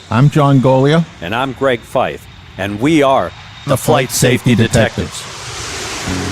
I'm John Golia. And I'm Greg Fife. And we are the Flight Safety Detectives.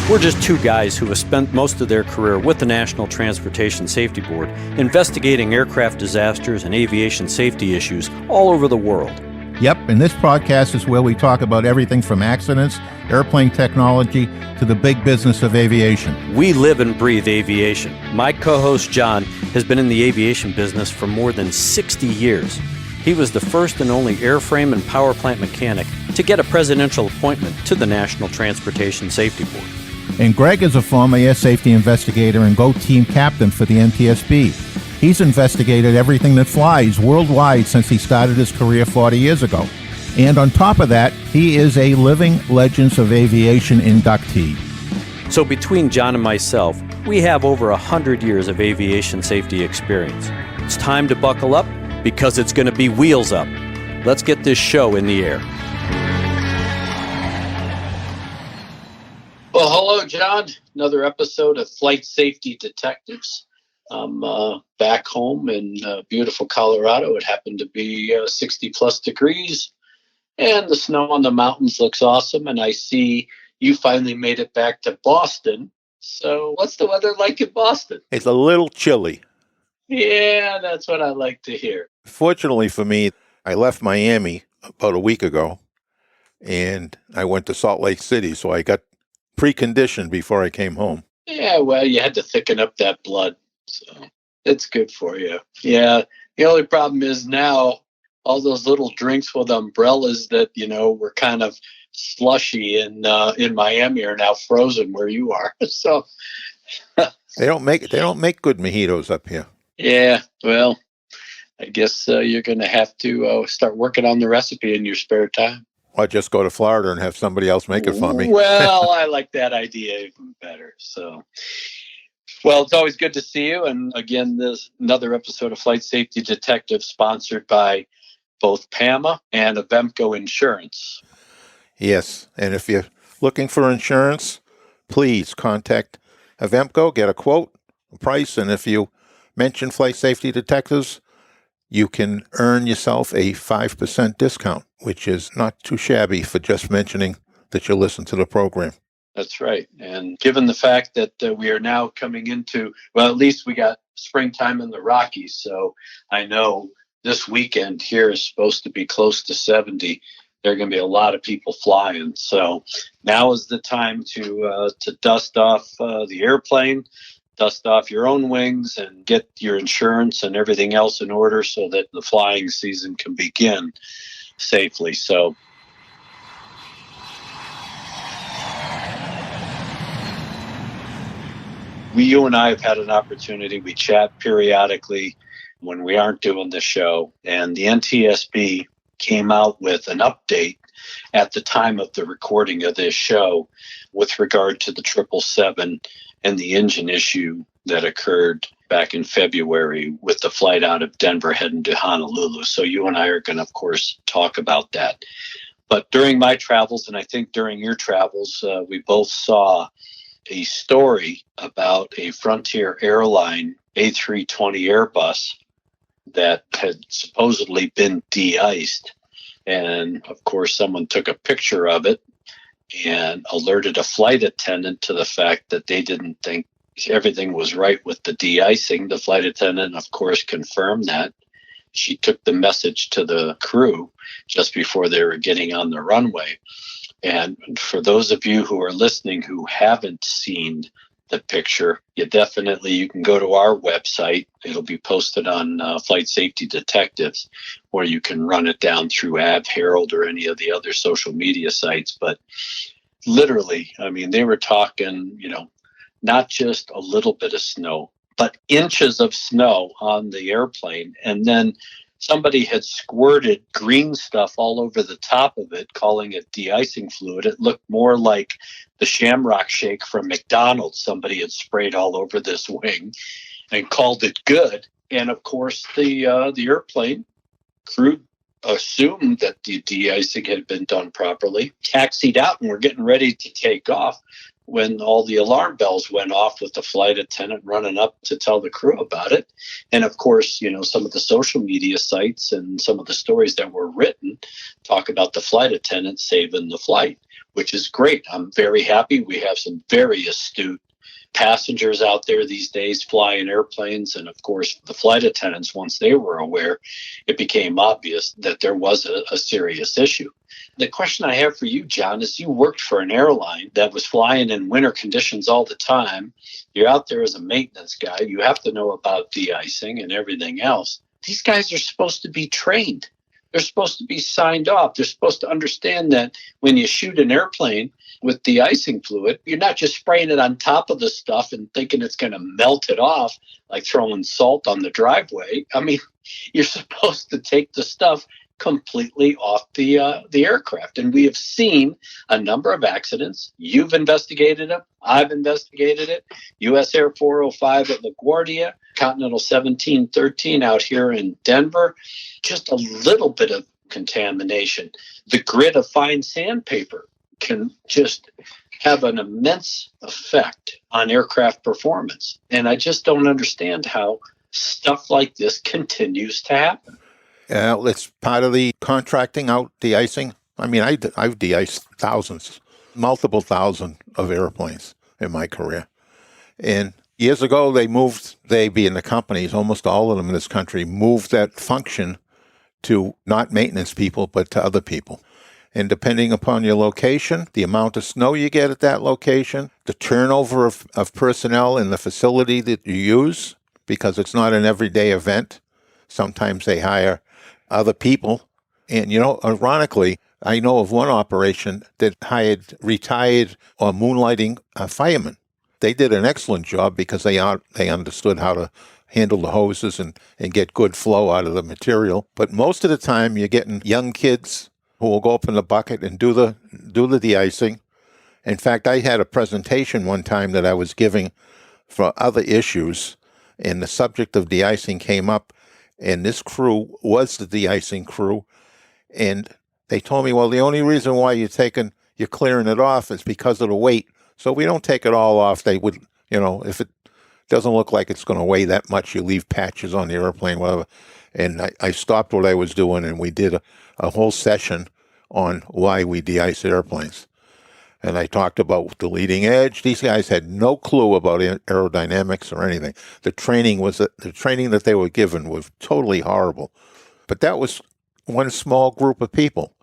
We're just two guys who have spent most of their career with the National Transportation Safety Board investigating aircraft disasters and aviation safety issues all over the world. Yep, and this podcast is where we talk about everything from accidents, airplane technology, to the big business of aviation. We live and breathe aviation. My co-host John has been in the aviation business for more than 60 years. He was the first and only airframe and power plant mechanic to get a presidential appointment to the National Transportation Safety Board. And Greg is a former air safety investigator and GO team captain for the NTSB. He's investigated everything that flies worldwide since he started his career 40 years ago. And on top of that, he is a Living Legends of Aviation inductee. So between John and myself, we have over 100 years of aviation safety experience. It's time to buckle up because it's going to be wheels up. Let's get this show in the air. Well, hello, John. Another episode of Flight Safety Detectives. I'm back home in beautiful Colorado. It happened to be 60 plus degrees, and the snow on the mountains looks awesome. And I see you finally made it back to Boston. So what's the weather like in Boston? It's a little chilly. Yeah, that's what I like to hear. Fortunately for me, I left Miami about a week ago, and I went to Salt Lake City, so I got preconditioned before I came home. Yeah, well, you had to thicken up that blood, so it's good for you. Yeah, the only problem is now all those little drinks with umbrellas that, were kind of slushy in Miami are now frozen where you are. So They don't make good mojitos up here. yeah, well, I guess you're going to have to start working on the recipe in your spare time. Or just go to Florida and have somebody else make it for me. Well, I like that idea even better. So, well, it's always good to see you. And again, there's another episode of Flight Safety Detective sponsored by both PAMA and Avemco Insurance. Yes, and if you're looking for insurance, please contact Avemco, get a quote, a price, and if you mention Flight Safety Detectives, you can earn yourself a 5% discount, which is not too shabby for just mentioning that you listen to the program. That's right. And given the fact that we are now coming into, well, at least we got springtime in the Rockies. So I know this weekend here is supposed to be close to 70. There are going to be a lot of people flying. So now is the time to dust off the airplane, dust off your own wings, and get your insurance and everything else in order so that the flying season can begin safely. So you and I have had an opportunity. We chat periodically when we aren't doing the show, and the NTSB came out with an update at the time of the recording of this show with regard to the 777 and the engine issue that occurred back in February with the flight out of Denver heading to Honolulu. So you and I are going to, of course, talk about that. But during my travels, and I think during your travels, we both saw a story about a Frontier Airline A320 Airbus that had supposedly been de-iced. And of course, someone took a picture of it and alerted a flight attendant to the fact that they didn't think everything was right with the de-icing. The flight attendant, of course, confirmed that. She took the message to the crew just before they were getting on the runway. And for those of you who are listening who haven't seen the picture, you can go to our website. It'll be posted on Flight Safety Detectives, or you can run it down through Herald or any of the other social media sites. But literally, I mean, they were talking, not just a little bit of snow, but inches of snow on the airplane. And then somebody had squirted green stuff all over the top of it, calling it de-icing fluid. It looked more like the Shamrock Shake from McDonald's. Somebody had sprayed all over this wing and called it good. And of course, the airplane crew assumed that the de-icing had been done properly, taxied out, and were getting ready to take off. when all the alarm bells went off with the flight attendant running up to tell the crew about it. And of course, some of the social media sites and some of the stories that were written talk about the flight attendant saving the flight, which is great. I'm very happy. We have some very astute passengers out there these days flying airplanes. And of course, the flight attendants, once they were aware, it became obvious that there was a serious issue. The question I have for you, John, is you worked for an airline that was flying in winter conditions all the time. You're out there as a maintenance guy. You have to know about de-icing and everything else. These guys are supposed to be trained. They're supposed to be signed off. They're supposed to understand that when you shoot an airplane with de-icing fluid, you're not just spraying it on top of the stuff and thinking it's going to melt it off like throwing salt on the driveway. I mean, you're supposed to take the stuff completely off the aircraft. And we have seen a number of accidents. You've investigated them. I've investigated it. US Air 405 at LaGuardia, Continental 1713 out here in Denver. Just a little bit of contamination. The grit of fine sandpaper can just have an immense effect on aircraft performance. And I just don't understand how stuff like this continues to happen. It's part of the contracting out de-icing. I mean, I've de-iced thousands, multiple thousand of airplanes in my career. And years ago, they being the companies, almost all of them in this country, moved that function to not maintenance people, but to other people. And depending upon your location, the amount of snow you get at that location, the turnover of personnel in the facility that you use, because it's not an everyday event. Sometimes they hire other people. And, ironically, I know of one operation that hired retired or moonlighting firemen. They did an excellent job because they understood how to handle the hoses and get good flow out of the material. But most of the time, you're getting young kids who will go up in the bucket and do the de-icing. In fact, I had a presentation one time that I was giving for other issues, and the subject of de-icing came up, and this crew was the de-icing crew, and they told me, well, the only reason why you're clearing it off is because of the weight. So we don't take it all off. They would, if it doesn't look like it's going to weigh that much, you leave patches on the airplane, whatever. And I stopped what I was doing, and we did a whole session on why we de-ice airplanes. And I talked about the leading edge. These guys had no clue about aerodynamics or anything. The training that they were given was totally horrible. But that was one small group of people.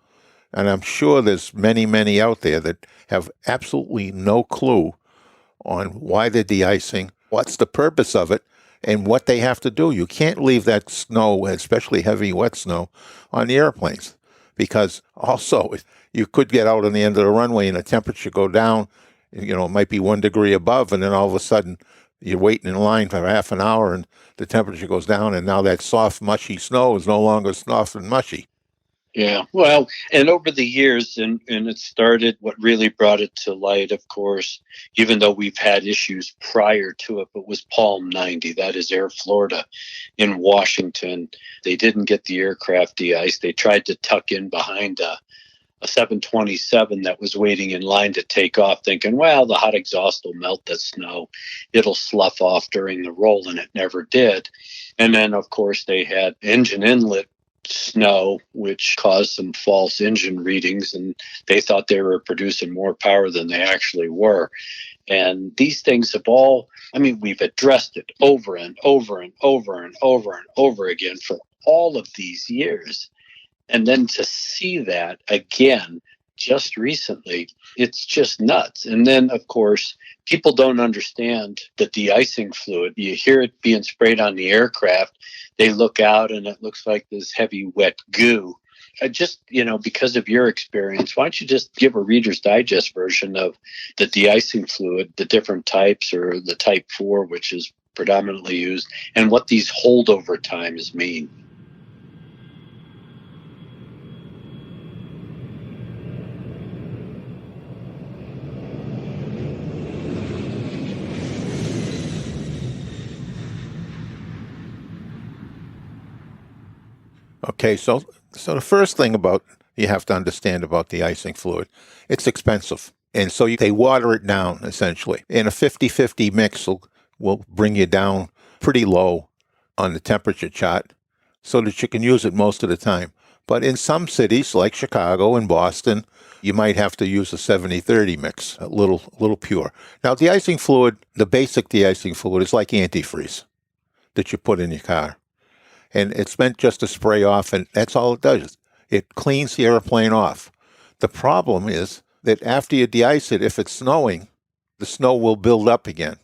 And I'm sure there's many, many out there that have absolutely no clue on why they're de-icing, what's the purpose of it, and what they have to do. You can't leave that snow, especially heavy, wet snow, on the airplanes. Because also, you could get out on the end of the runway and the temperature go down, it might be 1 degree above, and then all of a sudden you're waiting in line for half an hour and the temperature goes down, and now that soft, mushy snow is no longer soft and mushy. Yeah, well, and over the years, and it started, what really brought it to light, of course, even though we've had issues prior to it, but was Palm 90, that is Air Florida in Washington. They didn't get the aircraft de-iced. They tried to tuck in behind a 727 that was waiting in line to take off, thinking, well, the hot exhaust will melt the snow. It'll slough off during the roll, and it never did. And then, of course, they had engine inlet snow, which caused some false engine readings, and they thought they were producing more power than they actually were. And these things have we've addressed it over and over and over and over and over again for all of these years. And then to see that again just recently, it's just nuts. And then, of course, people don't understand the de-icing fluid. You hear it being sprayed on the aircraft. They look out and it looks like this heavy, wet goo. Because of your experience, why don't you just give a Reader's Digest version of the de-icing fluid, the different types, or the type 4, which is predominantly used, and what these holdover times mean. Okay, so the first thing you have to understand about de-icing fluid, it's expensive. And so they water it down, essentially. And a 50-50 mix will bring you down pretty low on the temperature chart so that you can use it most of the time. But in some cities, like Chicago and Boston, you might have to use a 70-30 mix, a little pure. Now, de-icing fluid, the basic de-icing fluid is like antifreeze that you put in your car. And it's meant just to spray off, and that's all it does. It cleans the airplane off. The problem is that after you de-ice it, if it's snowing, the snow will build up again.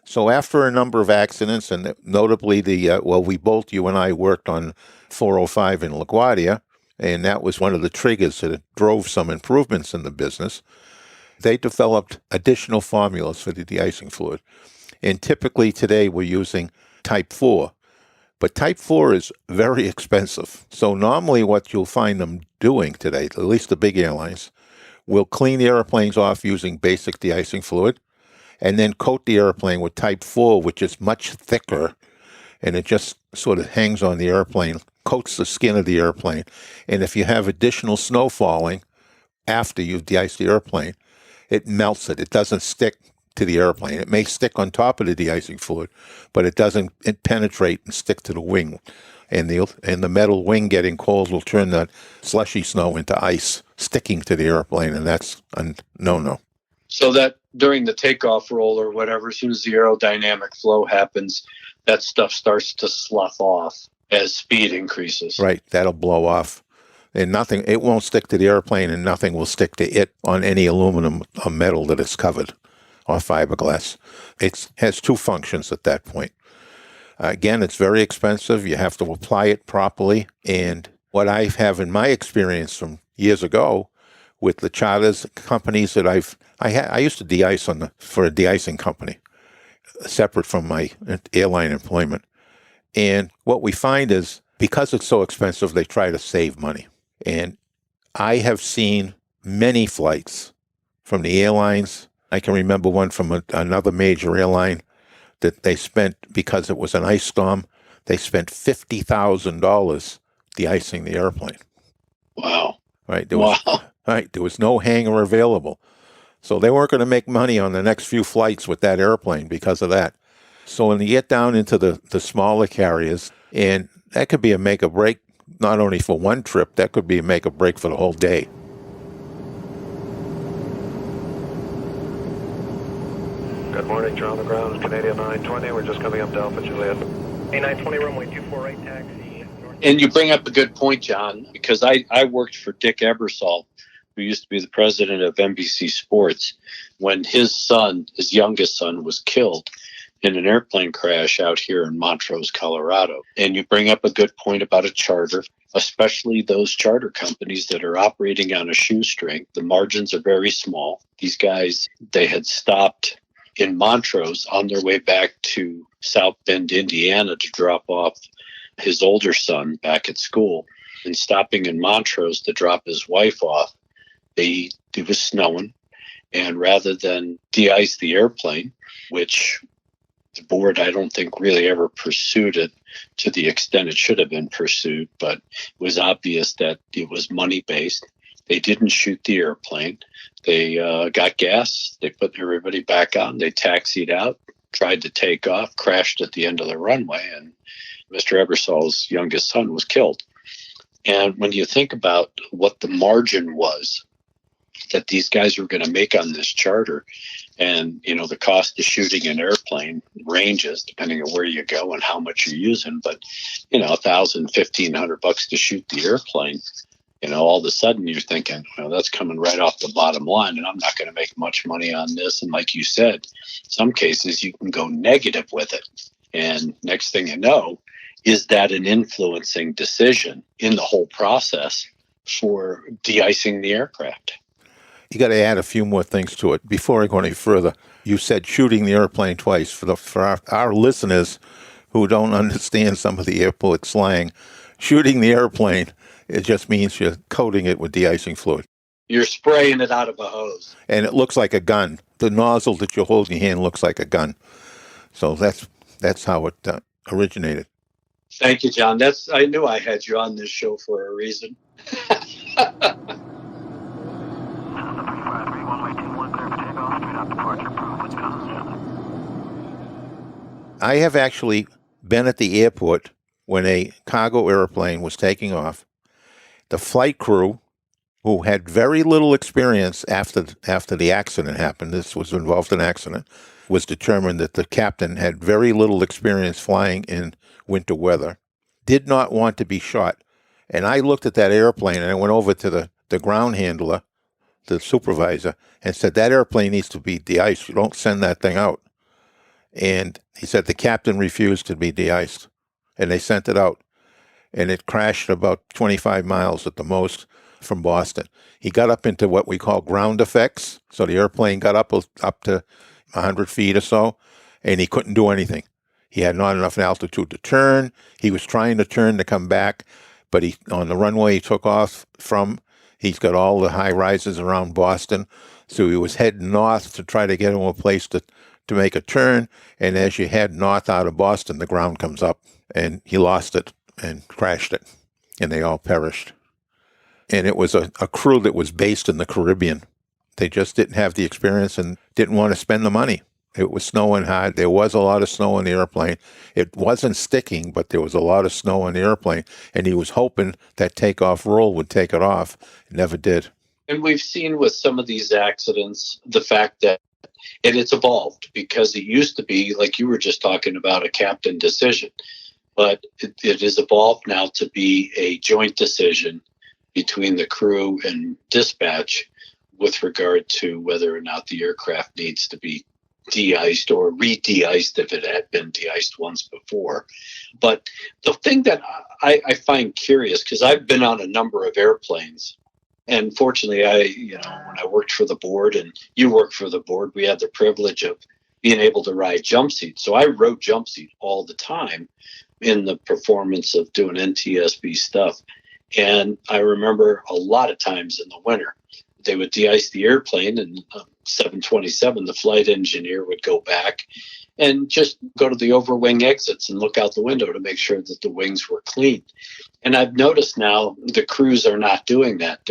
So after a number of accidents, and notably you and I worked on 405 in LaGuardia, and that was one of the triggers that drove some improvements in the business, they developed additional formulas for the de-icing fluid. And typically today we're using Type 4. But Type 4 is very expensive. So normally what you'll find them doing today, at least the big airlines, will clean the airplanes off using basic de-icing fluid, and then coat the airplane with Type 4, which is much thicker, and it just sort of hangs on the airplane, coats the skin of the airplane. And if you have additional snow falling after you've de-iced the airplane, it melts it. It doesn't stick to the airplane. It may stick on top of the de-icing fluid, but it doesn't penetrate and stick to the wing. And the metal wing getting cold will turn that slushy snow into ice, sticking to the airplane, and that's a no-no. So that during the takeoff roll or whatever, as soon as the aerodynamic flow happens, that stuff starts to slough off as speed increases. Right, that'll blow off. And it won't stick to the airplane, and nothing will stick to it on any aluminum or metal that it's covered, or fiberglass. It has two functions at that point. Again, it's very expensive. You have to apply it properly. And what I have in my experience from years ago with the charters companies that I used to de-ice for a de-icing company, separate from my airline employment. And what we find is, because it's so expensive, they try to save money. And I have seen many flights from the airlines. I can remember one from another major airline that they spent, because it was an ice storm, they spent $50,000 de-icing the airplane. Wow. Right. There was no hangar available. So they weren't going to make money on the next few flights with that airplane because of that. So when you get down into the smaller carriers, and that could be a make or break, not only for one trip, that could be a make or break for the whole day. Good morning, you're on the ground. It's Canadian 920. We're just coming up to Alpha Juliet. A920 runway 248 taxi. And you bring up a good point, John, because I worked for Dick Ebersol, who used to be the president of NBC Sports, when his youngest son, was killed in an airplane crash out here in Montrose, Colorado. And you bring up a good point about a charter, especially those charter companies that are operating on a shoestring. The margins are very small. These guys, they had stopped in Montrose on their way back to South Bend, Indiana, to drop off his older son back at school, and stopping in Montrose to drop his wife off. It was snowing, and rather than de-ice the airplane, which the board, I don't think, really ever pursued it to the extent it should have been pursued, but it was obvious that it was money-based. They didn't shoot the airplane. They got gas. They put everybody back on. They taxied out, tried to take off, crashed at the end of the runway, and Mr. Ebersol's youngest son was killed. And when you think about what the margin was that these guys were going to make on this charter, and, the cost of shooting an airplane ranges depending on where you go and how much you're using, but, $1,000, $1,500 to shoot the airplane, all of a sudden you're thinking, well, that's coming right off the bottom line, and I'm not going to make much money on this. And like you said, some cases you can go negative with it. And next thing you know, is that an influencing decision in the whole process for de-icing the aircraft? You got to add a few more things to it. Before I go any further, you said shooting the airplane twice. For our listeners who don't understand some of the airport slang, shooting the airplane, it just means you're coating it with de-icing fluid. You're spraying it out of a hose. And it looks like a gun. The nozzle that you hold in your hand looks like a gun. So that's how it originated. Thank you, John. I knew I had you on this show for a reason. I have actually been at the airport when a cargo airplane was taking off. The flight crew, who had very little experience after the accident happened, this was involved in an accident, was determined that the captain had very little experience flying in winter weather, did not want to be shot. And I looked at that airplane and I went over to the ground handler, the supervisor, and said, that airplane needs to be de-iced. You don't send that thing out. And he said the captain refused to be de-iced, and they sent it out. And it crashed about 25 miles at the most from Boston. He got up into what we call ground defects. So the airplane got up to 100 feet or so, and he couldn't do anything. He had not enough altitude to turn. He was trying to turn to come back, but on the runway he took off from, he's got all the high rises around Boston. So he was heading north to try to get him a place to make a turn. And as you head north out of Boston, the ground comes up, and he lost it and crashed it, and they all perished. And it was a crew that was based in the Caribbean. They just didn't have the experience and didn't want to spend the money. It was snowing hard. There was a lot of snow on the airplane. It wasn't sticking, but there was a lot of snow on the airplane, and he was hoping that takeoff roll would take it off. It never did. And we've seen with some of these accidents the fact that it's evolved, because it used to be, like you were just talking about, a captain decision. But it has evolved now to be a joint decision between the crew and dispatch with regard to whether or not the aircraft needs to be de-iced or re-de-iced if it had been de-iced once before. But the thing that I find curious, because I've been on a number of airplanes, and fortunately, when I worked for the board and you worked for the board, we had the privilege of being able to ride jump seats. So I rode jump seat all the time in the performance of doing NTSB stuff. And I remember a lot of times in the winter, they would de-ice the airplane, and 727, the flight engineer would go back and just go to the overwing exits and look out the window to make sure that the wings were clean. And I've noticed now the crews are not doing that.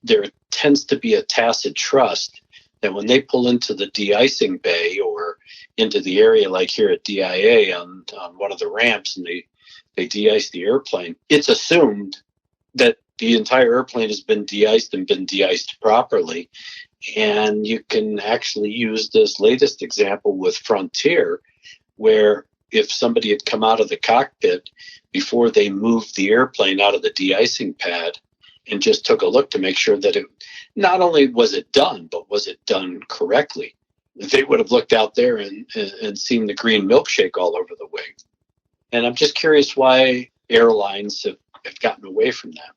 There tends to be a tacit trust that when they pull into the de-icing bay or into the area like here at DIA on one of the ramps, and they de-ice the airplane, it's assumed that the entire airplane has been de-iced and been de-iced properly. And you can actually use this latest example with Frontier, where if somebody had come out of the cockpit before they moved the airplane out of the de-icing pad and just took a look to make sure that it not only was it done, but was it done correctly, they would have looked out there and seen the green milkshake all over the wing. And I'm just curious why airlines have gotten away from that.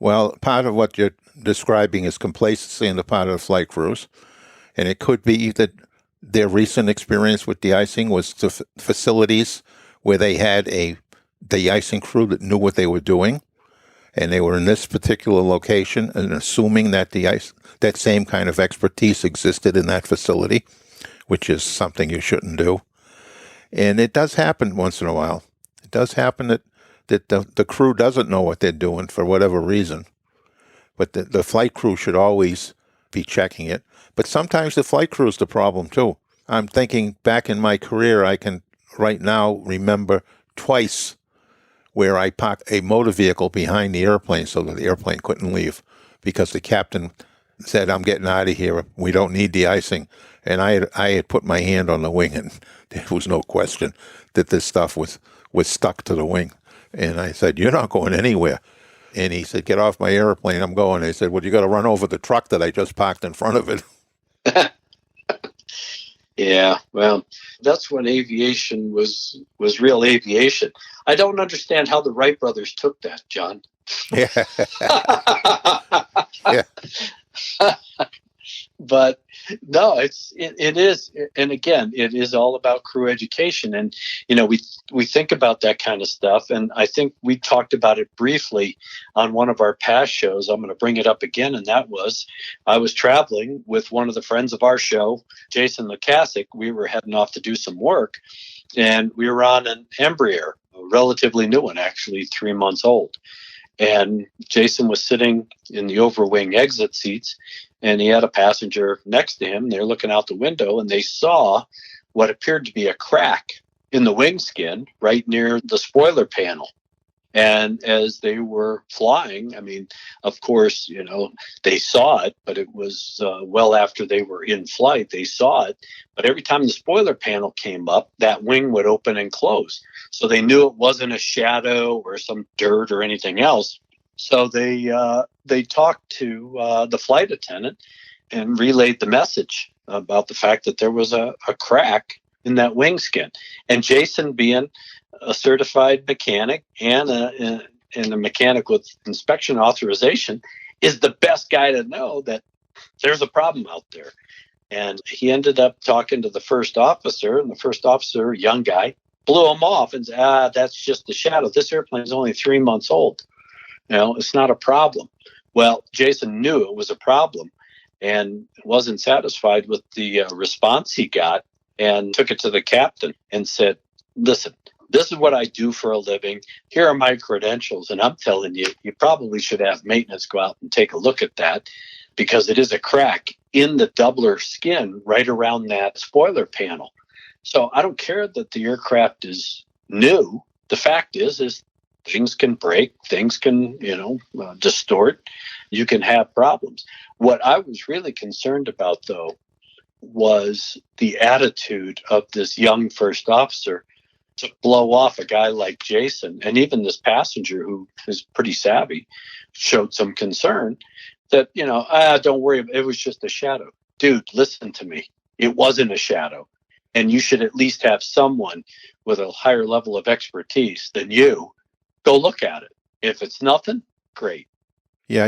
Well, part of what you're describing is complacency on the part of the flight crews. And it could be that their recent experience with de-icing was to facilities where they had a de-icing crew that knew what they were doing. And they were in this particular location, and assuming that that same kind of expertise existed in that facility, which is something you shouldn't do. And it does happen once in a while. It does happen that the crew doesn't know what they're doing for whatever reason. But the flight crew should always be checking it. But sometimes the flight crew is the problem, too. I'm thinking back in my career, I can right now remember twice where I parked a motor vehicle behind the airplane so that the airplane couldn't leave because the captain said, I'm getting out of here. We don't need de-icing. And I had put my hand on the wing, and there was no question that this stuff was stuck to the wing. And I said, you're not going anywhere. And he said, get off my airplane, I'm going. I said, well, you got to run over the truck that I just parked in front of it. Yeah, well, that's when aviation was real aviation. I don't understand how the Wright brothers took that, John. Yeah. Yeah. But no, it is, and again, it is all about crew education. And we think about that kind of stuff, and I think we talked about it briefly on one of our past shows. I'm going to bring it up again, and that was I was traveling with one of the friends of our show, Jason Lukasik. We were heading off to do some work, and we were on an Embraer, a relatively new one, actually 3 months old. And Jason was sitting in the overwing exit seats, and he had a passenger next to him. They're looking out the window, and they saw what appeared to be a crack in the wing skin right near the spoiler panel. And as they were flying, I mean, of course, they saw it, but it was well after they were in flight, they saw it. But every time the spoiler panel came up, that wing would open and close. So they knew it wasn't a shadow or some dirt or anything else. So they talked to the flight attendant and relayed the message about the fact that there was a crack in that wing skin. And Jason, being a certified mechanic and a mechanic with inspection authorization, is the best guy to know that there's a problem out there. And he ended up talking to the first officer, and the first officer, young guy, blew him off and said, that's just a shadow. This airplane is only 3 months old. It's not a problem. Well, Jason knew it was a problem and wasn't satisfied with the response he got, and took it to the captain and said, listen, this is what I do for a living. Here are my credentials. And I'm telling you, you probably should have maintenance go out and take a look at that, because it is a crack in the doubler skin right around that spoiler panel. So I don't care that the aircraft is new. The fact is things can break, things can, distort. You can have problems. What I was really concerned about, though, was the attitude of this young first officer to blow off a guy like Jason. And even this passenger, who is pretty savvy, showed some concern that, don't worry, it was just a shadow. Dude, listen to me. It wasn't a shadow. And you should at least have someone with a higher level of expertise than you go look at it. If it's nothing, great. Yeah,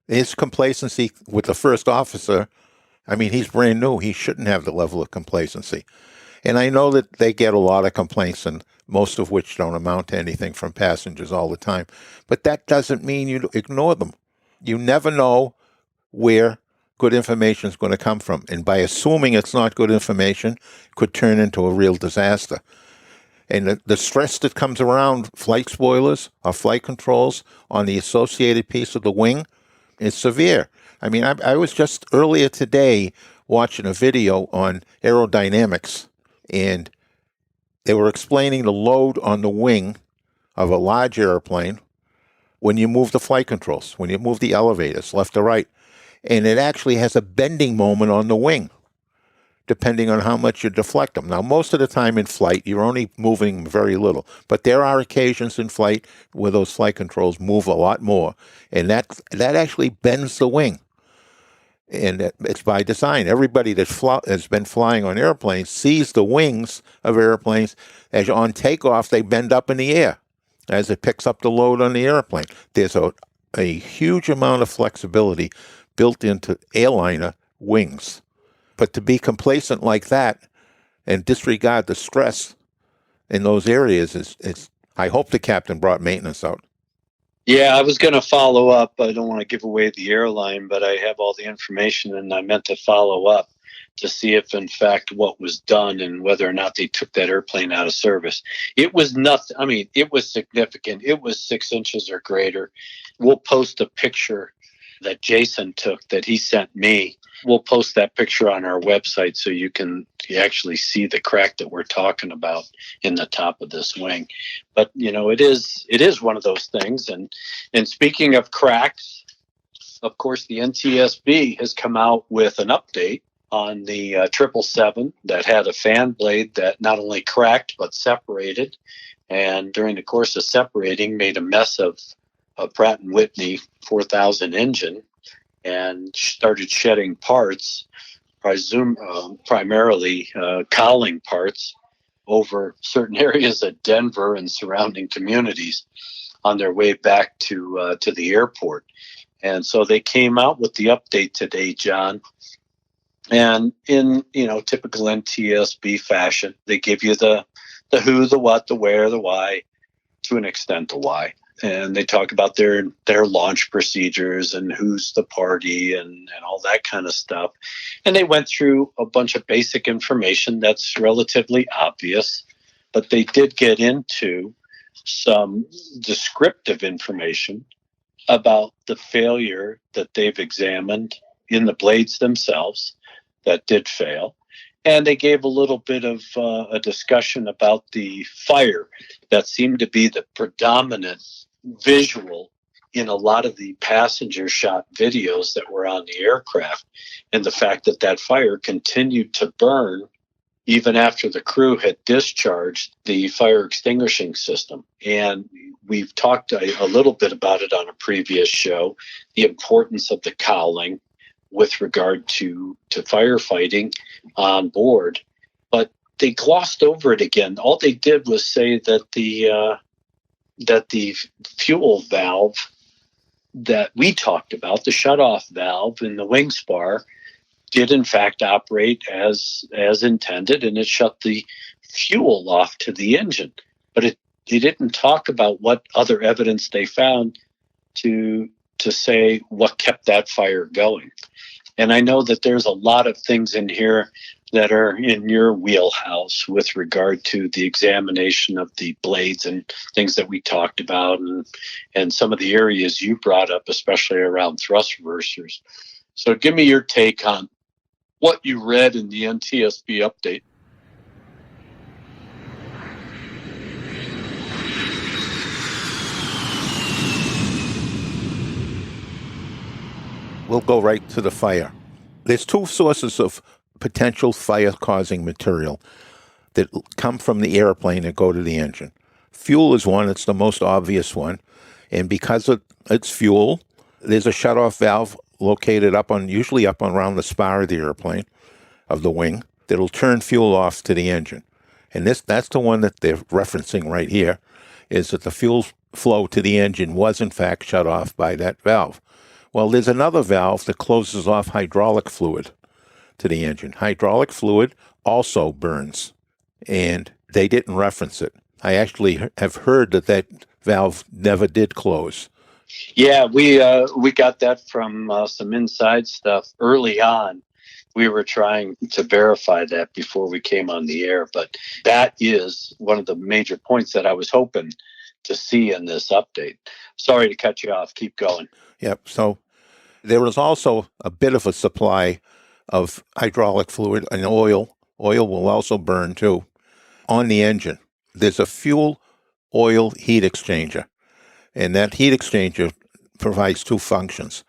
his complacency with the first officer, I mean, he's brand new. He shouldn't have the level of complacency. And I know that they get a lot of complaints, and most of which don't amount to anything from passengers all the time. But that doesn't mean you ignore them. You never know where good information is going to come from. And by assuming it's not good information, it could turn into a real disaster. And the stress that comes around flight spoilers or flight controls on the associated piece of the wing is severe. I mean, I was just earlier today watching a video on aerodynamics, and they were explaining the load on the wing of a large airplane when you move the flight controls, when you move the elevators left or right. And it actually has a bending moment on the wing, depending on how much you deflect them. Now, most of the time in flight, you're only moving very little. But there are occasions in flight where those flight controls move a lot more. And that actually bends the wing. And it's by design. Everybody that has been flying on airplanes sees the wings of airplanes. As on takeoff, they bend up in the air as it picks up the load on the airplane. There's a huge amount of flexibility built into airliner wings. But to be complacent like that and disregard the stress in those areas is I hope the captain brought maintenance out. Yeah, I was going to follow up. I don't want to give away the airline, but I have all the information, and I meant to follow up to see if, in fact, what was done and whether or not they took that airplane out of service. It was nothing. I mean, it was significant. It was 6 inches or greater. We'll post a picture that Jason took that he sent me. We'll post that picture on our website so you can actually see the crack that we're talking about in the top of this wing. But, it is one of those things. And speaking of cracks, of course, the NTSB has come out with an update on the 777 that had a fan blade that not only cracked but separated. And during the course of separating, made a mess of a Pratt & Whitney 4000 engine and started shedding parts, primarily cowling parts, over certain areas of Denver and surrounding communities on their way back to the airport. And so they came out with the update today, John. And in typical NTSB fashion, they give you the who, the what, the where, the why, to an extent the why. And they talk about their launch procedures and who's the party and all that kind of stuff. And they went through a bunch of basic information that's relatively obvious, but they did get into some descriptive information about the failure that they've examined in the blades themselves that did fail. And they gave a little bit of a discussion about the fire that seemed to be the predominant visual in a lot of the passenger shot videos that were on the aircraft, and the fact that that fire continued to burn even after the crew had discharged the fire extinguishing system. And we've talked a little bit about it on a previous show, the importance of the cowling with regard to firefighting on board. But they glossed over it again. All they did was say that the fuel valve that we talked about, the shutoff valve in the wing spar, did in fact operate as intended, and it shut the fuel off to the engine. But it didn't talk about what other evidence they found to say what kept that fire going. And I know that there's a lot of things in here that are in your wheelhouse with regard to the examination of the blades and things that we talked about, and some of the areas you brought up, especially around thrust reversers. So give me your take on what you read in the NTSB update. We'll go right to the fire. There's two sources of potential fire-causing material that come from the airplane that go to the engine. Fuel is one. It's the most obvious one. And because it's fuel, there's a shutoff valve located usually up around the spar of the airplane, of the wing, that'll turn fuel off to the engine. And that's the one that they're referencing right here, is that the fuel flow to the engine was in fact shut off by that valve. Well, there's another valve that closes off hydraulic fluid to the engine. Hydraulic fluid also burns, and they didn't reference it. I actually have heard that valve never did close. Yeah, we got that from some inside stuff early on. We were trying to verify that before we came on the air, but that is one of the major points that I was hoping to see in this update. Sorry to cut you off. Keep going. Yep. So there was also a bit of a supply of hydraulic fluid and oil. Oil will also burn too on the engine. There's a fuel oil heat exchanger, and that heat exchanger provides two functions.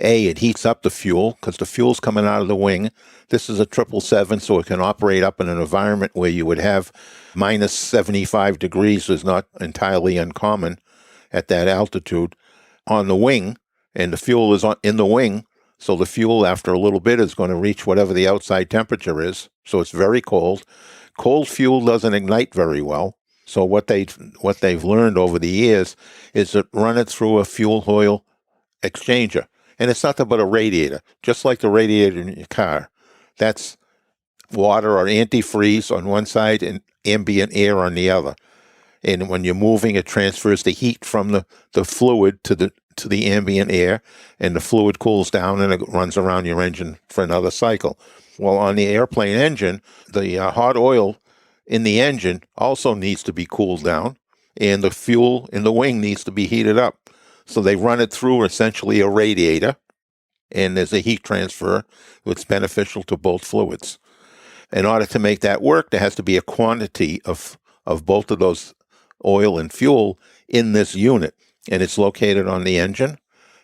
A, it heats up the fuel because the fuel's coming out of the wing. This is a 777, so it can operate up in an environment where you would have minus 75 degrees is not entirely uncommon at that altitude on the wing, and the fuel is in the wing, so the fuel after a little bit is going to reach whatever the outside temperature is, so it's very cold. Cold fuel doesn't ignite very well, so what they've learned over the years is to run it through a fuel oil exchanger. And it's nothing but a radiator, just like the radiator in your car. That's water or antifreeze on one side and ambient air on the other. And when you're moving, it transfers the heat from the fluid to the ambient air, and the fluid cools down and it runs around your engine for another cycle. Well, on the airplane engine, the hot oil in the engine also needs to be cooled down, and the fuel in the wing needs to be heated up. So they run it through essentially a radiator, and there's a heat transfer that's beneficial to both fluids. In order to make that work, there has to be a quantity of both of those oil and fuel in this unit, and it's located on the engine,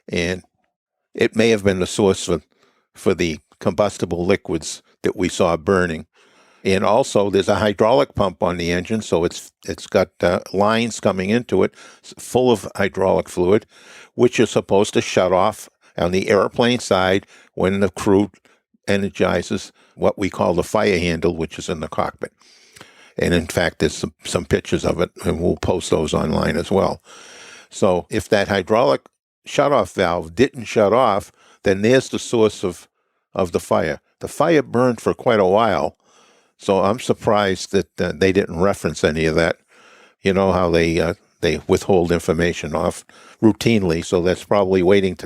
and it may have been the source for the combustible liquids that we saw burning. And also, there's a hydraulic pump on the engine, so it's got lines coming into it full of hydraulic fluid, which is supposed to shut off on the airplane side when the crew energizes what we call the fire handle, which is in the cockpit. And in fact, there's some pictures of it, and we'll post those online as well. So if that hydraulic shutoff valve didn't shut off, then there's the source of the fire. The fire burned for quite a while. So I'm surprised that they didn't reference any of that. You know how they withhold information off routinely, so that's probably waiting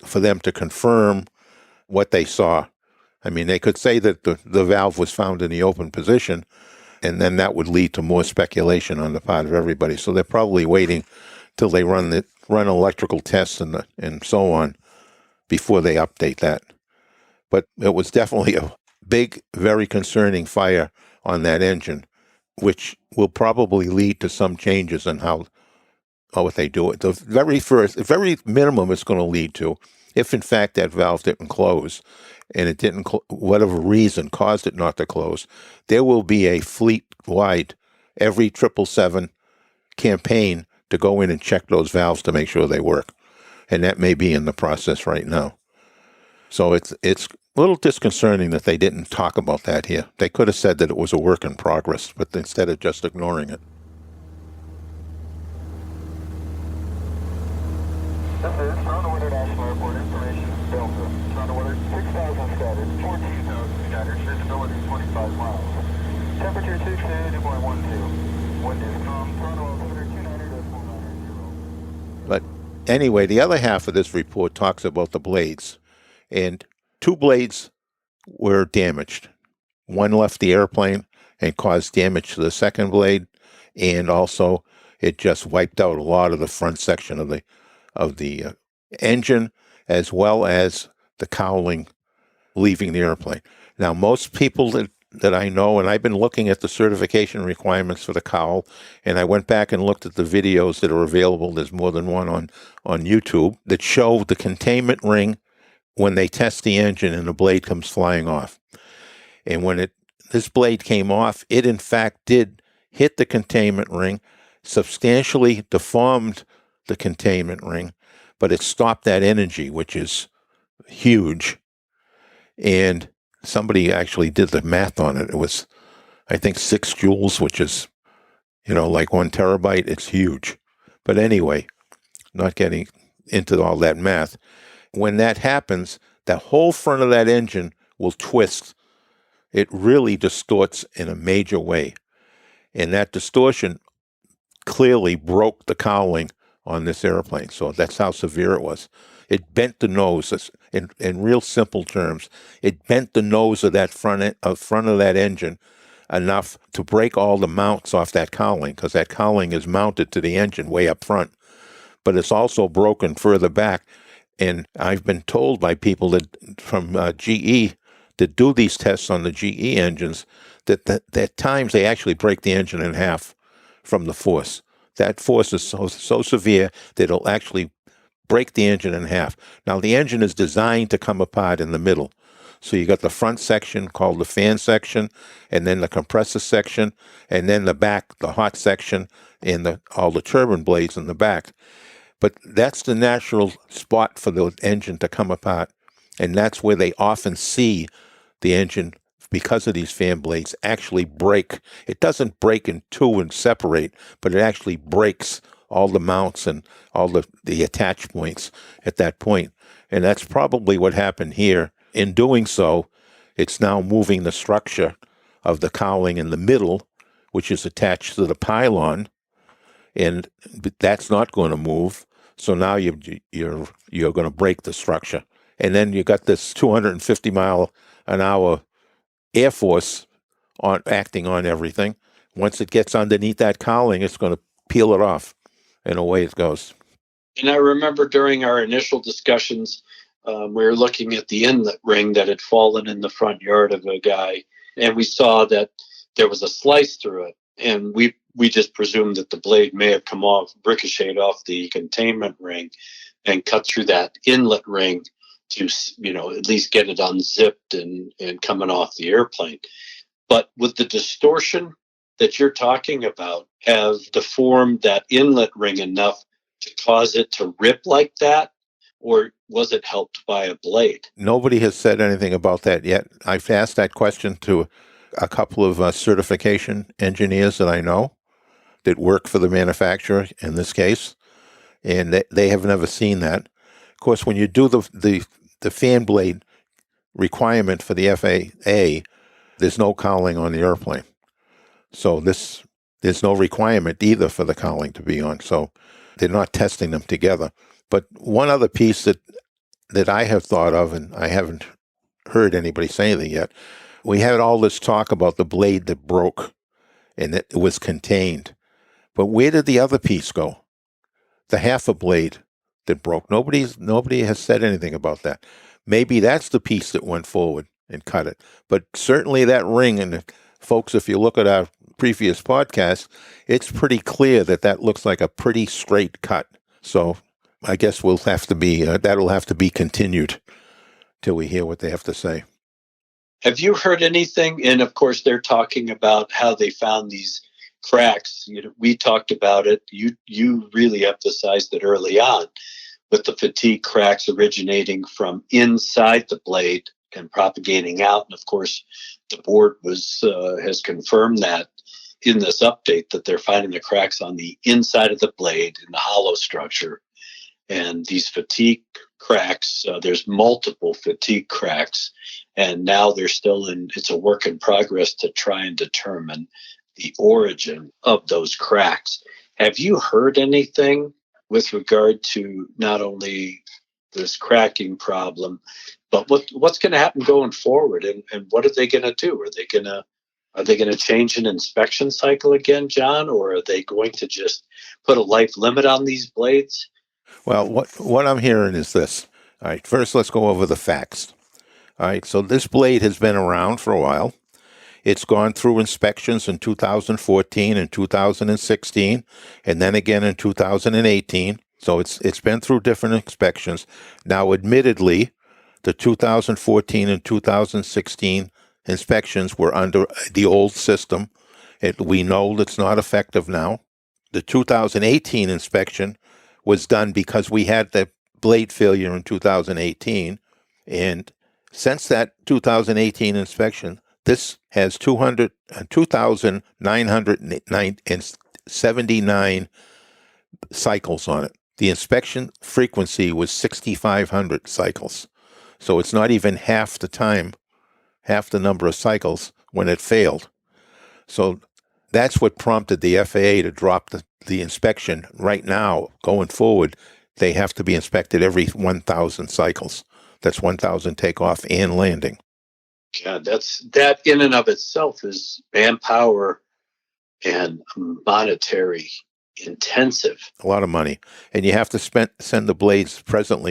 for them to confirm what they saw. I mean, they could say that the valve was found in the open position, and then that would lead to more speculation on the part of everybody. So they're probably waiting till they run electrical tests and so on before they update that. But it was definitely a big, very concerning fire on that engine, which will probably lead to some changes in what they do. The very minimum it's going to lead to, if in fact that valve didn't close, and it didn't, whatever reason caused it not to close, there will be a fleet-wide, every 777 campaign to go in and check those valves to make sure they work. And that may be in the process right now. So it's a little disconcerting that they didn't talk about that here. They could have said that it was a work in progress, but instead of just ignoring it. This is Toronto International Airport information, Delta. Toronto weather 6,000 scattered, 14,000 scattered, visibility 25 miles. Temperature 62.12. Wind is calm, Toronto altimeter 290.490. But anyway, the other half of this report talks about the blades. And 2 blades were damaged. One left the airplane and caused damage to the second blade, and also it just wiped out a lot of the front section of the engine, as well as the cowling leaving the airplane. Now, most people that I know, and I've been looking at the certification requirements for the cowl, and I went back and looked at the videos that are available. There's more than one on YouTube that show the containment ring when they test the engine and the blade comes flying off. And when this blade came off, it in fact did hit the containment ring, substantially deformed the containment ring, but it stopped that energy, which is huge. And somebody actually did the math on it. It was, I think, 6 joules, which is, like 1 terabyte. It's huge. But anyway, not getting into all that math. When that happens, the whole front of that engine will twist. It really distorts in a major way. And that distortion clearly broke the cowling on this airplane. So that's how severe it was. It bent the nose. In real simple terms, it bent the nose of that front of that engine enough to break all the mounts off that cowling, because that cowling is mounted to the engine way up front. But it's also broken further back. And I've been told by people that from GE that do these tests on the GE engines that at times they actually break the engine in half from the force. That force is so severe that it'll actually break the engine in half. Now, the engine is designed to come apart in the middle. So you got the front section called the fan section, and then the compressor section, and then the back, the hot section, and all the turbine blades in the back. But that's the natural spot for the engine to come apart. And that's where they often see the engine, because of these fan blades, actually break. It doesn't break in two and separate, but it actually breaks all the mounts and all the attach points at that point. And that's probably what happened here. In doing so, it's now moving the structure of the cowling in the middle, which is attached to the pylon, and that's not going to move. So now you're going to break the structure. And then you got this 250 mile an hour air force acting on everything. Once it gets underneath that cowling, it's going to peel it off, and away it goes. And I remember during our initial discussions, we were looking at the inlet ring that had fallen in the front yard of a guy, and we saw that there was a slice through it. And we just presumed that the blade may have come off, ricocheted off the containment ring and cut through that inlet ring to, at least get it unzipped and coming off the airplane. But would the distortion that you're talking about have deformed that inlet ring enough to cause it to rip like that? Or was it helped by a blade? Nobody has said anything about that yet. I've asked that question to a couple of certification engineers that I know that work for the manufacturer in this case, and they have never seen that. Of course, when you do the fan blade requirement for the FAA, there's no cowling on the airplane. So there's no requirement either for the cowling to be on. So they're not testing them together. But one other piece that I have thought of, and I haven't heard anybody say anything yet, we had all this talk about the blade that broke and it was contained. But where did the other piece go? The half a blade that broke. Nobody has said anything about that. maybe that's the piece that went forward and cut it. But certainly that ring, and folks, if you look at our previous podcast, it's pretty clear that that looks like a pretty straight cut. So I guess we'll have to be, that'll have to be continued till we hear what they have to say. Have you heard anything? And of course, they're talking about how they found these cracks. We talked about it. You really emphasized it early on, with the fatigue cracks originating from inside the blade and propagating out. And of course, the board has confirmed that in this update, that they're finding the cracks on the inside of the blade in the hollow structure. And these fatigue cracks, there's multiple fatigue cracks, and now they're still it's a work in progress to try and determine the origin of those cracks. Have you heard anything with regard to not only this cracking problem, but what's going to happen going forward, and what are they going to do? Are they going to change an inspection cycle again, John, or are they going to just put a life limit on these blades? Well, what I'm hearing is this. All right, first let's go over the facts. All right, so this blade has been around for a while. It's gone through inspections in 2014 and 2016, and then again in 2018. So it's been through different inspections. Now, admittedly, the 2014 and 2016 inspections were under the old system. We know it's not effective now. The 2018 inspection was done because we had the blade failure in 2018. And since that 2018 inspection, this has 2,979 cycles on it. The inspection frequency was 6,500 cycles. So it's not even half the number of cycles when it failed. So that's what prompted the FAA to drop the inspection. Right now, going forward, they have to be inspected every 1,000 cycles. That's 1,000 takeoff and landing. God, that in and of itself is manpower and monetary intensive. A lot of money. And you have to send the blades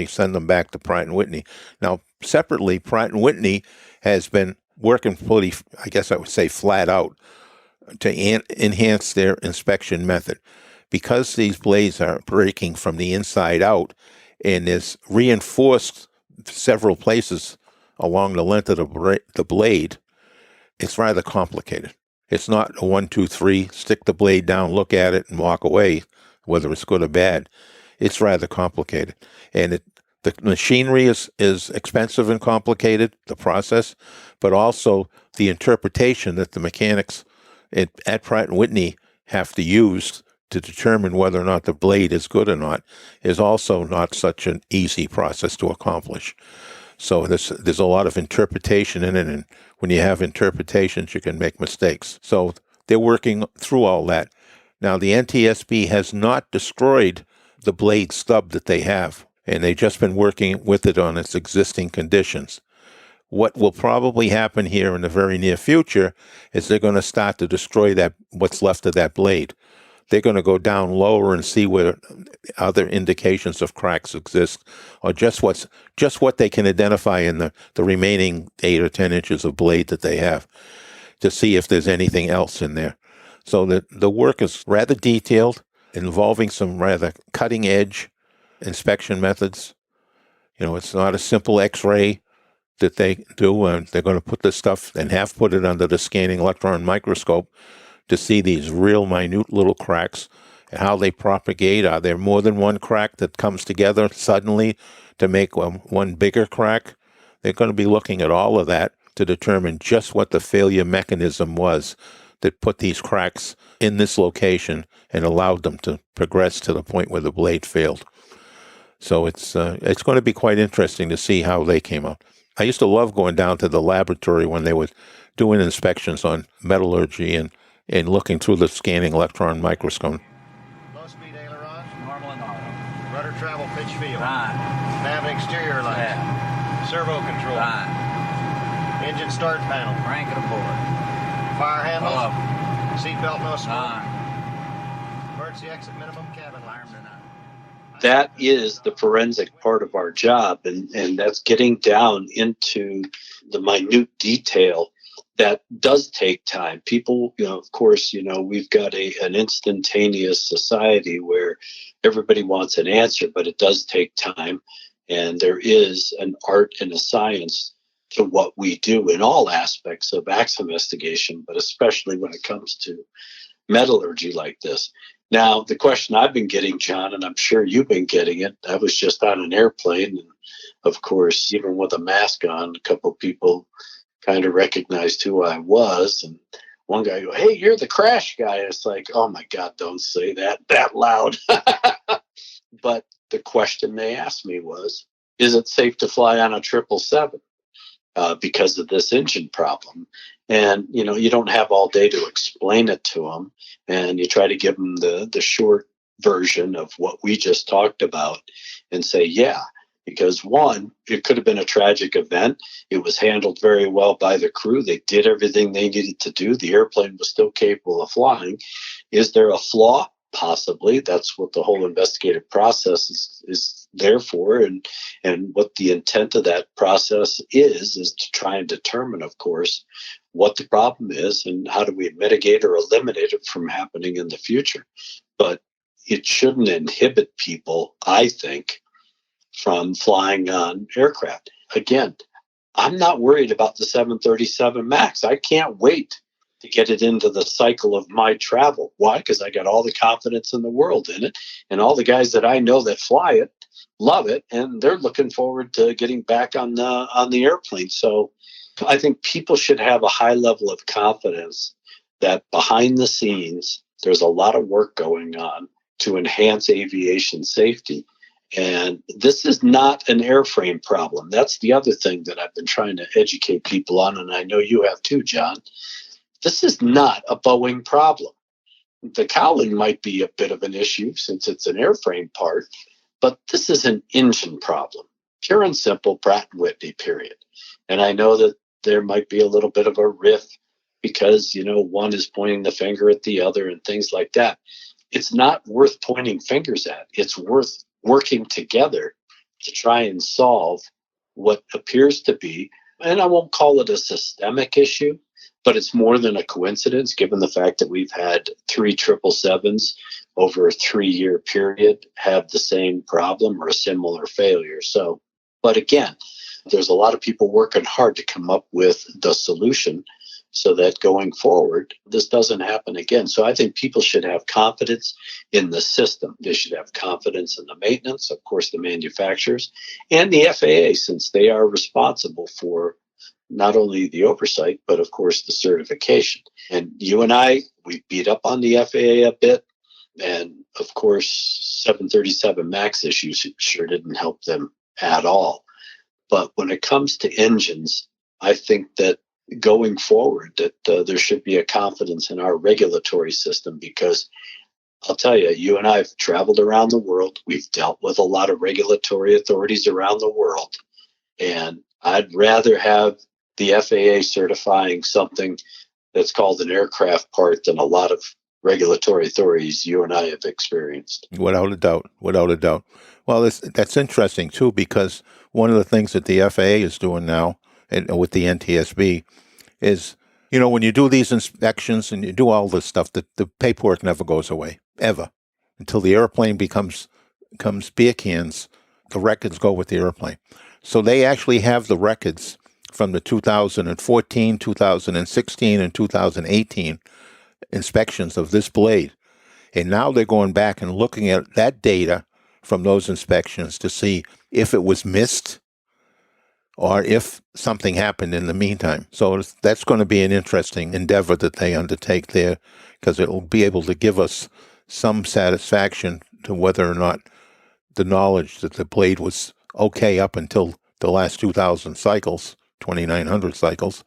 send them back to Pratt & Whitney. Now, separately, Pratt & Whitney has been working pretty, I guess I would say, flat out to enhance their inspection method. Because these blades are breaking from the inside out and is reinforced several places along the length of the blade, it's rather complicated. It's not a 1, 2, 3, stick the blade down, look at it, and walk away, whether it's good or bad. It's rather complicated. And the machinery is expensive and complicated, the process, but also the interpretation that the mechanics at Pratt & Whitney have to use to determine whether or not the blade is good or not is also not such an easy process to accomplish. So there's a lot of interpretation in it, and when you have interpretations, you can make mistakes. So they're working through all that. Now, the NTSB has not destroyed the blade stub that they have, and they've just been working with it on its existing conditions. What will probably happen here in the very near future is they're going to start to destroy what's left of that blade. They're going to go down lower and see where other indications of cracks exist, or just what they can identify in the remaining 8 or 10 inches of blade that they have, to see if there's anything else in there. So the work is rather detailed, involving some rather cutting-edge inspection methods. It's not a simple X-ray that they do. They're going to put this stuff, and have put it under the scanning electron microscope, to see these real minute little cracks and how they propagate. Are there more than one crack that comes together suddenly to make one bigger crack? They're going to be looking at all of that to determine just what the failure mechanism was that put these cracks in this location and allowed them to progress to the point where the blade failed. So it's going to be quite interesting to see how they came out. I used to love going down to the laboratory when they were doing inspections on metallurgy and looking through the scanning electron microscope. Low speed ailerons. Normal and auto. Rudder travel pitch field. Fine. Nav and exterior lights. Yeah. Servo control. Fine. Engine start panel. Crank it aboard. Fire handles. Hello. Seatbelt no smoke. Fine. Emergency exit minimum cabin lights. that is the forensic part of our job, and that's getting down into the minute detail that does take time. People, of course, we've got an instantaneous society where everybody wants an answer, but it does take time. And there is an art and a science to what we do in all aspects of accident investigation, but especially when it comes to metallurgy like this. Now, the question I've been getting, John, and I'm sure you've been getting it, I was just on an airplane, and of course, even with a mask on, a couple of people kind of recognized who I was, and one guy go, "Hey, you're the crash guy." It's like, oh my God, don't say that loud. But the question they asked me was, is it safe to fly on a 777 because of this engine problem? And, you don't have all day to explain it to them. And you try to give them the short version of what we just talked about and say, yeah, because one, it could have been a tragic event. It was handled very well by the crew. They did everything they needed to do. The airplane was still capable of flying. Is there a flaw? Possibly. That's what the whole investigative process is there for. And what the intent of that process is to try and determine, of course, what the problem is and how do we mitigate or eliminate it from happening in the future. But it shouldn't inhibit people, I think, from flying on aircraft. Again, I'm not worried about the 737 MAX. I can't wait to get it into the cycle of my travel. Why? Because I got all the confidence in the world in it, and all the guys that I know that fly it love it, and they're looking forward to getting back on the airplane. So I think people should have a high level of confidence that behind the scenes, there's a lot of work going on to enhance aviation safety. And this is not an airframe problem. That's the other thing that I've been trying to educate people on, and I know you have too, John. This is not a Boeing problem. The cowling might be a bit of an issue since it's an airframe part, but this is an engine problem. Pure and simple, Pratt & Whitney, period. And I know that there might be a little bit of a riff because, one is pointing the finger at the other and things like that. It's not worth pointing fingers at. It's worth working together to try and solve what appears to be, and I won't call it a systemic issue, but it's more than a coincidence given the fact that we've had 3 777s over a 3-year period have the same problem or a similar failure. So, but again, there's a lot of people working hard to come up with the solution so that going forward, this doesn't happen again. So I think people should have confidence in the system. They should have confidence in the maintenance, of course, the manufacturers, and the FAA, since they are responsible for not only the oversight, but of course the certification. And you and I, we beat up on the FAA a bit. And of course, 737 MAX issues sure didn't help them at all. But when it comes to engines, I think that going forward, that there should be a confidence in our regulatory system, because I'll tell you, you and I have traveled around the world. We've dealt with a lot of regulatory authorities around the world. And I'd rather have the FAA certifying something that's called an aircraft part than a lot of regulatory authorities you and I have experienced. Without a doubt. Well, that's interesting, too, because one of the things that the FAA is doing now with the NTSB is, when you do these inspections and you do all this stuff, the paperwork never goes away, ever. Until the airplane becomes beer cans, the records go with the airplane. So they actually have the records from the 2014, 2016, and 2018 inspections of this blade. And now they're going back and looking at that data from those inspections to see if it was missed or if something happened in the meantime. So that's going to be an interesting endeavor that they undertake there, because it will be able to give us some satisfaction to whether or not the knowledge that the blade was okay up until the last 2,000 cycles, 2,900 cycles,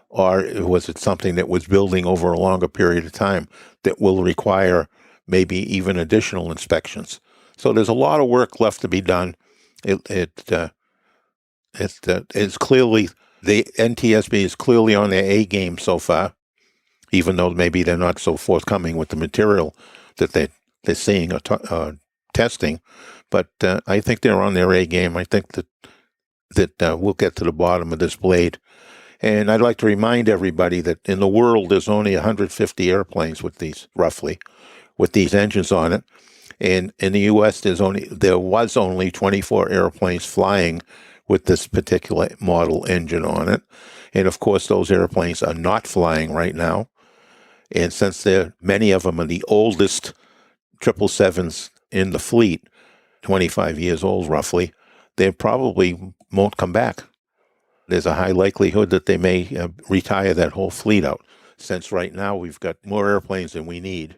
or was it something that was building over a longer period of time that will require maybe even additional inspections. So there's a lot of work left to be done. It's clearly, the NTSB is clearly on their A game so far, even though maybe they're not so forthcoming with the material that they're seeing or testing, but I think they're on their A game. I think that we'll get to the bottom of this blade. And I'd like to remind everybody that in the world, there's only 150 airplanes with these, roughly, with these engines on it. And in the U.S., there was only 24 airplanes flying with this particular model engine on it. And of course, those airplanes are not flying right now. And since many of them are the oldest 777s in the fleet, 25 years old roughly, they probably won't come back. There's a high likelihood that they may retire that whole fleet out, since right now we've got more airplanes than we need.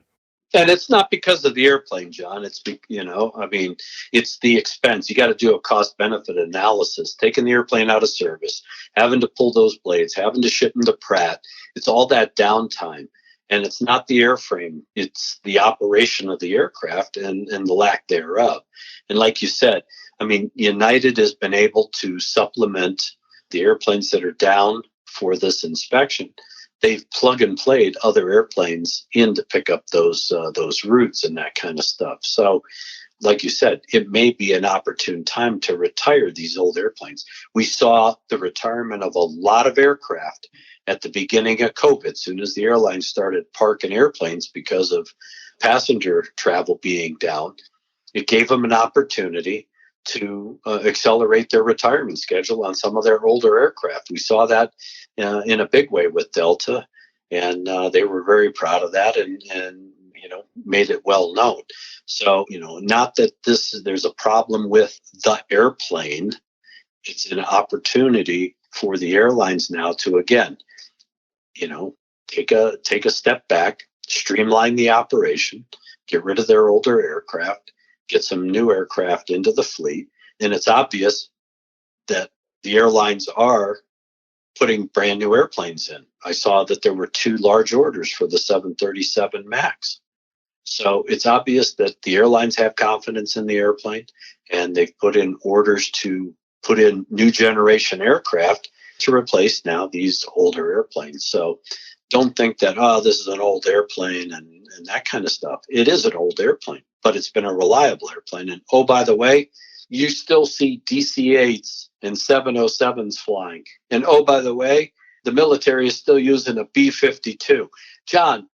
And it's not because of the airplane, John. It's, it's the expense. You got to do a cost-benefit analysis, taking the airplane out of service, having to pull those blades, having to ship them to Pratt. It's all that downtime. And it's not the airframe. It's the operation of the aircraft and the lack thereof. And like you said, United has been able to supplement the airplanes that are down for this inspection. They've plug and played other airplanes in to pick up those routes and that kind of stuff. So, like you said, it may be an opportune time to retire these old airplanes. We saw the retirement of a lot of aircraft at the beginning of COVID, as soon as the airlines started parking airplanes because of passenger travel being down. It gave them an opportunity to accelerate their retirement schedule on some of their older aircraft. We saw that in a big way with Delta, and they were very proud of that and made it well known. So, not that there's a problem with the airplane. It's an opportunity for the airlines now to, again, take a step back, streamline the operation, get rid of their older aircraft, get some new aircraft into the fleet. And it's obvious that the airlines are putting brand new airplanes in. I saw that there were 2 large orders for the 737 MAX. So it's obvious that the airlines have confidence in the airplane, and they've put in orders to put in new generation aircraft to replace now these older airplanes. So don't think that, this is an old airplane and that kind of stuff. It is an old airplane, but it's been a reliable airplane. And oh, by the way, you still see DC-8s and 707s flying. And oh, by the way, the military is still using a B-52. John,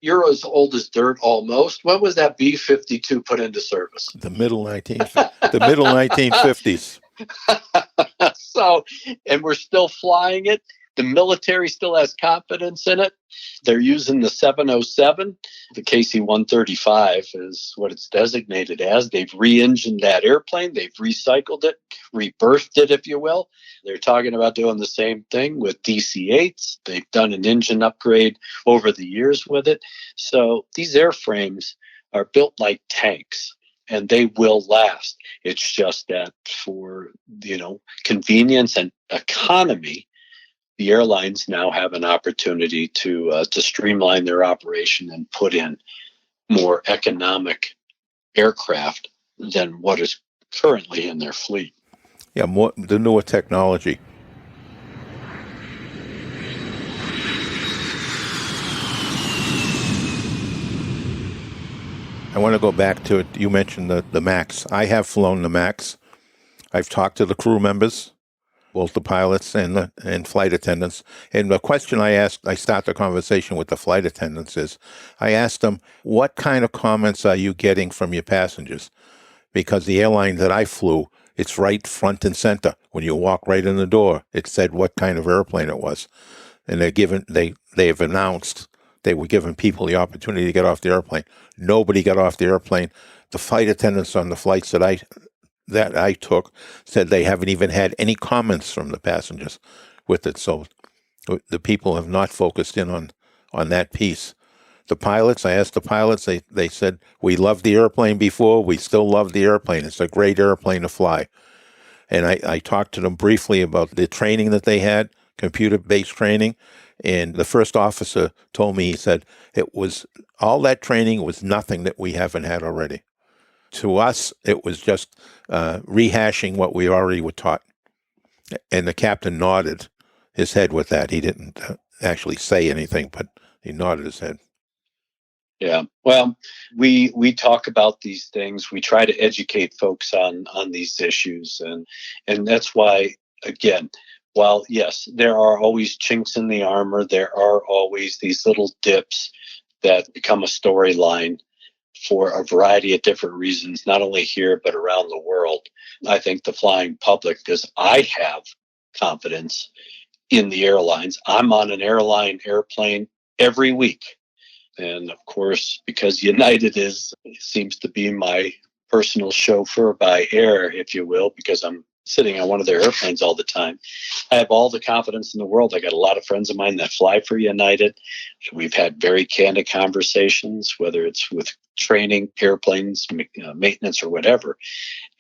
you're as old as dirt almost. When was that B-52 put into service? The middle 1950s. So, and we're still flying it. The military still has confidence in it. They're using the 707. The KC-135 is what it's designated as. They've re-engined that airplane. They've recycled it, rebirthed it, if you will. They're talking about doing the same thing with DC-8s. They've done an engine upgrade over the years with it. So these airframes are built like tanks, and they will last. It's just that for, convenience and economy, the airlines now have an opportunity to streamline their operation and put in more economic aircraft than what is currently in their fleet. Yeah, the newer technology. I want to go back to it. You mentioned the MAX. I have flown the MAX. I've talked to the crew members, both the pilots and flight attendants. And the question I start the conversation with the flight attendants is, I asked them, what kind of comments are you getting from your passengers? Because the airline that I flew, it's right front and center. When you walk right in the door, it said what kind of airplane it was. And they've announced they were giving people the opportunity to get off the airplane. Nobody got off the airplane. The flight attendants on the flights that I took said they haven't even had any comments from the passengers with it. So the people have not focused in on that piece. The pilots, I asked the pilots, they said, we loved the airplane before, we still love the airplane. It's a great airplane to fly. And I talked to them briefly about the training that they had, computer-based training. And the first officer told me, he said, all that training was nothing that we haven't had already. To us, it was just rehashing what we already were taught. And the captain nodded his head with that. He didn't actually say anything, but he nodded his head. Yeah. Well, we talk about these things. We try to educate folks on these issues, and that's why, again, while yes, there are always chinks in the armor, there are always these little dips that become a storyline for a variety of different reasons, not only here but around the world. I think the flying public, because I have confidence in the airlines. I'm on an airplane every week. And of course, because United seems to be my personal chauffeur by air, if you will, because I'm sitting on one of their airplanes all the time. I have all the confidence in the world. I got a lot of friends of mine that fly for United. We've had very candid conversations, whether it's with training, airplanes, maintenance, or whatever.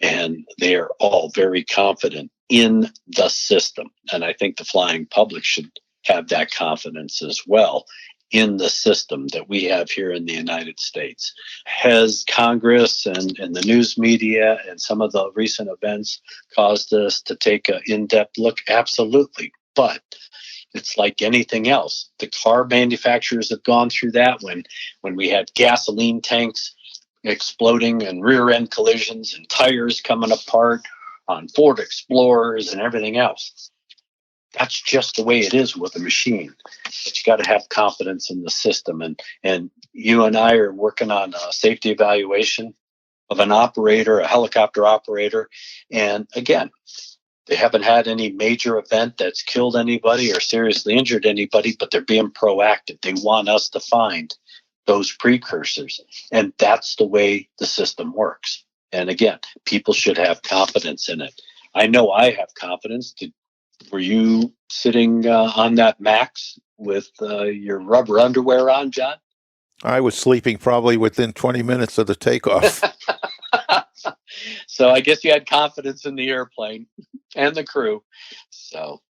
And they are all very confident in the system. And I think the flying public should have that confidence as well in the system that we have here in the United States. Has Congress and the news media and some of the recent events caused us to take an in-depth look? Absolutely. But it's like anything else. The car manufacturers have gone through that when we had gasoline tanks exploding and rear end collisions and tires coming apart on Ford Explorers and everything else. That's just the way it is with a machine. But you got to have confidence in the system. And you and I are working on a safety evaluation of an operator, a helicopter operator. And again, they haven't had any major event that's killed anybody or seriously injured anybody, but they're being proactive. They want us to find those precursors. And that's the way the system works. And again, people should have confidence in it. I know I have confidence. Were you sitting on that Max with your rubber underwear on, John? I was sleeping probably within 20 minutes of the takeoff. So I guess you had confidence in the airplane and the crew. So,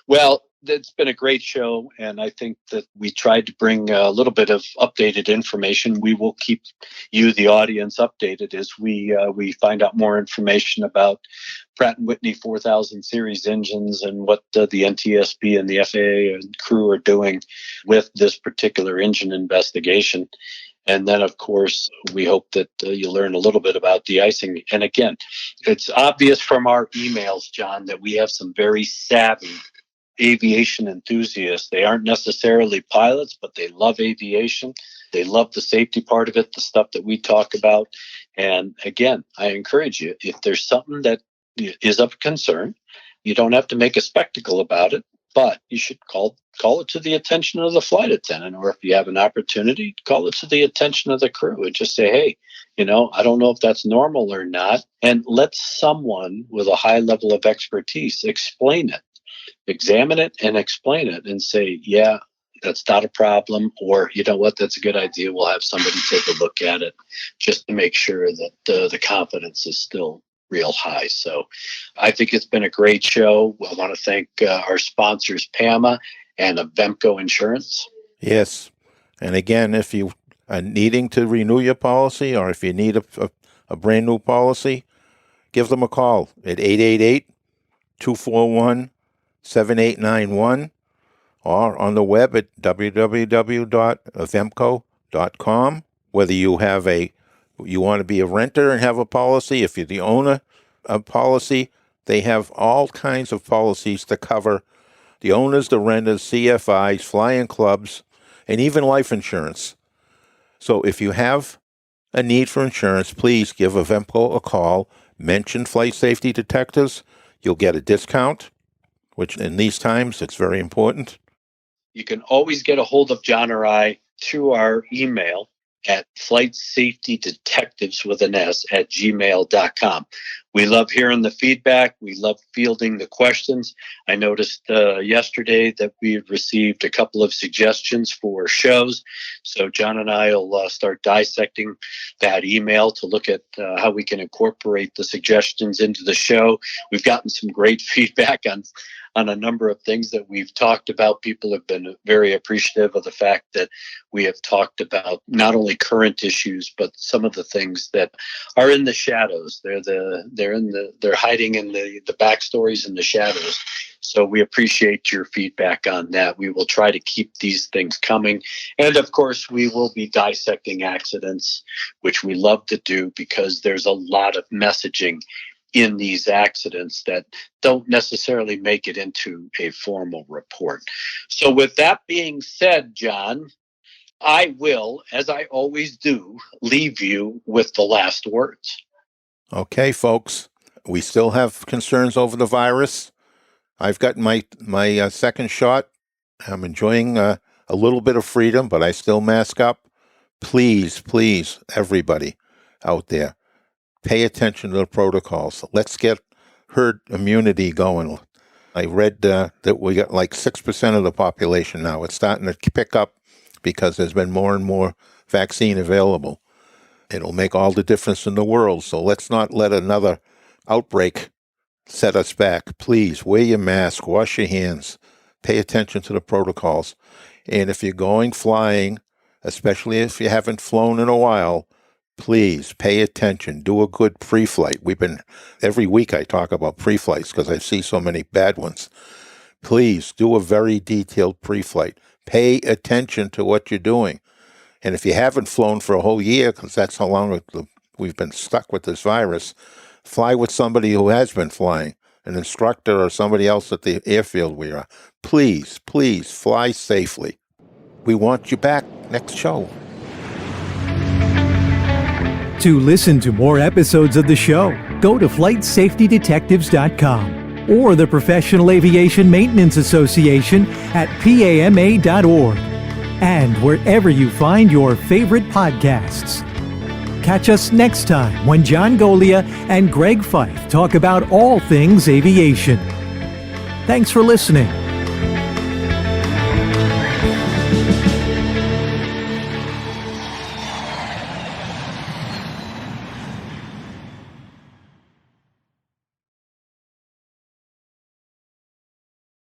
well, it's been a great show, and I think that we tried to bring a little bit of updated information. We will keep you, the audience, updated as we find out more information about Pratt & Whitney 4000 series engines and what the NTSB and the FAA and crew are doing with this particular engine investigation. And then, of course, we hope that you learn a little bit about de-icing. And again, it's obvious from our emails, John, that we have some very savvy aviation enthusiasts. They aren't necessarily pilots, but they love aviation. They love the safety part of it, the stuff that we talk about. And again, I encourage you, if there's something that is of concern, you don't have to make a spectacle about it, but you should call it to the attention of the flight attendant, or if you have an opportunity, call it to the attention of the crew and just say, hey, I don't know if that's normal or not. And let someone with a high level of expertise explain it. Examine it and explain it and say, yeah, that's not a problem, or you know what, that's a good idea. We'll have somebody take a look at it just to make sure that the confidence is still real high. So I think it's been a great show. I want to thank our sponsors, PAMA and Avemco Insurance. Yes. And again, if you are needing to renew your policy, or if you need a brand new policy, give them a call at 888-241-7891 or on the web at www.avemco.com. Whether you want to be a renter and have a policy, if you're the owner of policy, they have all kinds of policies to cover the owners, the renters, CFIs, flying clubs, and even life insurance. So if you have a need for insurance, please give Avemco a call. Mention Flight Safety Detectives. You'll get a discount, which in these times, it's very important. You can always get a hold of John or I through our email at flightsafetydetectives with an S at gmail.com. We love hearing the feedback. We love fielding the questions. I noticed yesterday that we had received a couple of suggestions for shows. So John and I will start dissecting that email to look at how we can incorporate the suggestions into the show. We've gotten some great feedback on a number of things that we've talked about. People have been very appreciative of the fact that we have talked about not only current issues, but some of the things that are in the shadows. They're they're hiding in the backstories and the shadows. So we appreciate your feedback on that. We will try to keep these things coming. And of course, we will be dissecting accidents, which we love to do because there's a lot of messaging in these accidents that don't necessarily make it into a formal report. So with that being said, John, I will, as I always do, leave you with the last words. Okay, folks, we still have concerns over the virus. I've got my second shot. I'm enjoying a little bit of freedom, but I still mask up. Please, everybody out there, pay attention to the protocols. Let's get herd immunity going. I read that we got like 6% of the population now. It's starting to pick up because there's been more and more vaccine available. It'll make all the difference in the world. So let's not let another outbreak set us back. Please wear your mask, wash your hands, pay attention to the protocols. And if you're going flying, especially if you haven't flown in a while, please pay attention. Do a good pre-flight. Every week I talk about pre-flights because I see so many bad ones. Please do a very detailed pre-flight. Pay attention to what you're doing. And if you haven't flown for a whole year, because that's how long we've been stuck with this virus, fly with somebody who has been flying, an instructor or somebody else at the airfield we are. Please fly safely. We want you back next show. To listen to more episodes of the show, go to flightsafetydetectives.com or the Professional Aviation Maintenance Association at PAMA.org and wherever you find your favorite podcasts. Catch us next time when John Golia and Greg Fife talk about all things aviation. Thanks for listening.